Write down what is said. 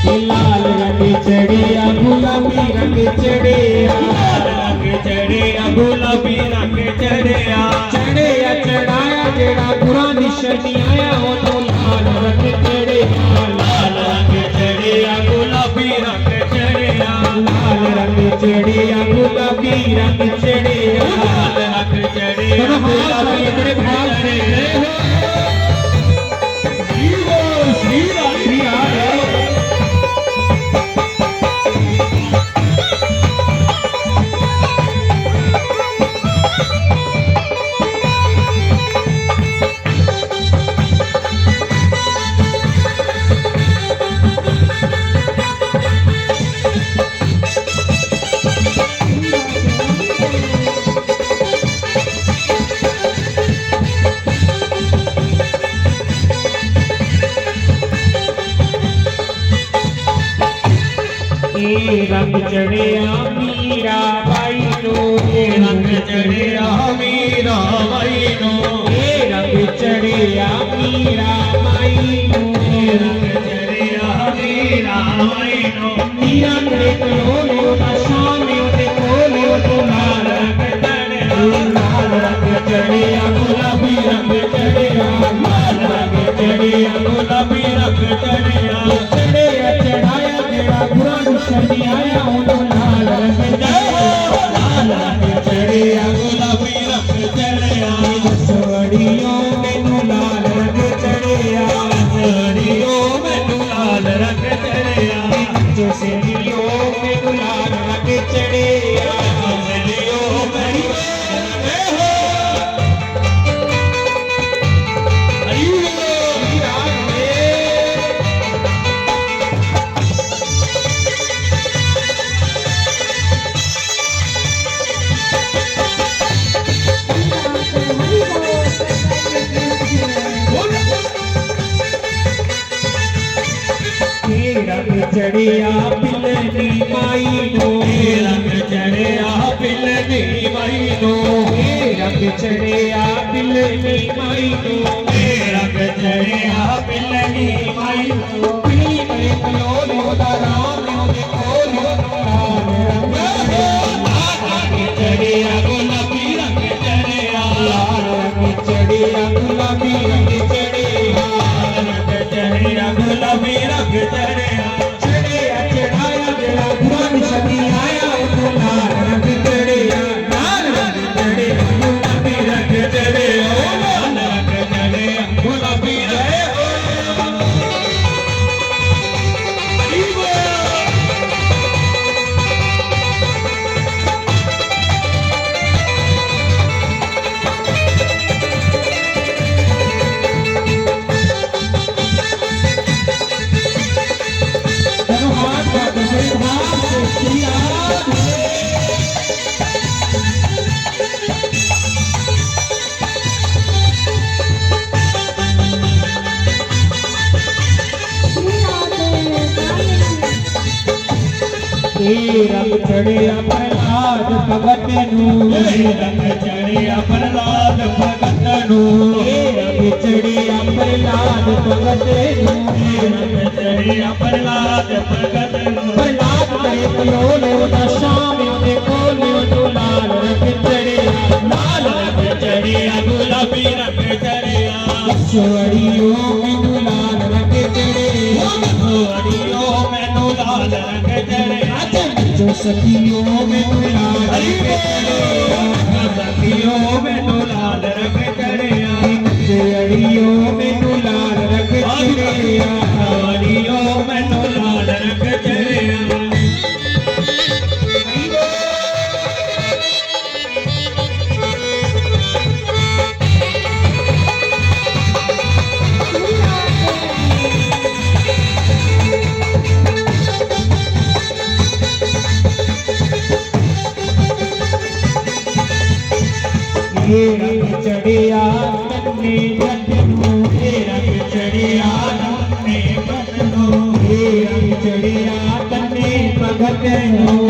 लाल रंग चढ़िया गुलाबी रंग चढ़िया, लाल रंग चढ़िया गुलाबी रंग चढ़िया, चढ़िया चढ़ाया जेड़ा बुरा निशानी आया वो तो लाल रंग चढ़िया, लाल रंग चढ़िया गुलाबी रंग चढ़िया, लाल रंग चढ़िया गुलाबी रंग चढ़िया, लाल रंग चढ़िया गुलाबी बड़े भाव से श्री राम रंग चढ़िया मीरा बाई नो, रंग चढ़िया मीरा बाई नो, रंग चढ़िया मीरा बाई नो, रंग चढ़िया मीरा बाई नो, मीरा करे कलो शाम कोलो तो लाल रंग चढ़िया, लाल रंग चढ़िया गुलाबी रंग चढ़िया, लाल रंग चढ़िया गुलाबी रंग चढ़िया, चढ़िया चढ़ाया जेड़ा बुरा निशानी आया वो तो लाल रंग चढ़िया, लाल रंग चढ़िया गुलाबी रंग चढ़िया, सवड़ियों में लाल रंग चढ़िया, सवड़ियों में लाल रंग चढ़िया, जो सेलियों में लाल रंग चढ़िया, सहेलियों में रंग चढ़िया पिलनी माई नो, रंग चढ़िया पिलनी माई नो, रंग चढ़िया पिलनी माई नो, रंग चढ़िया पिलनी माई नो, पिली में कलो दा राम ने कोलो लाल रंग चढ़िया गुलाबी रंग चढ़िया, लाल रंग चढ़िया गुलाबी रंग चढ़िया, रंग चढ़िया गुलाबी रंग चढ़िया, चढ़िया चढ़ाया जेड़ा बुरा निशानी आया वो तो लाल रंग चढ़िया, लाल रंग चढ़िया गुलाबी रंग चढ़िया, लाल रंग चढ़िया गुलाबी रंग रंग चढ़िया प्रहलाद भगत नू, रंग चढ़िया प्रहलाद भगत नू, रंग चढ़िया प्रहलाद भगत नू, रंग चढ़िया प्रहलाद भगत नू, प्रहलाद करे कलो दा शाम दे कोलो तो लाल रंग चढ़िया, लाल रंग चढ़िया गुलाबी रंग चढ़िया, सवड़ियों में लाल रंग चढ़िया, सवड़ियों में लाल रंग चढ़िया, जो सखियों में लाल रंग चढ़िया, सखियों में लाल रंग चढ़िया, अड़ियों में लाल रंग चढ़िया, सवड़ियों में लाल रंग चढ़िया, रंग चढ़िया तन्ने बदनू, रंग चढ़िया नन्हे बदनू, रंग चढ़िया तन्ने भगत नू,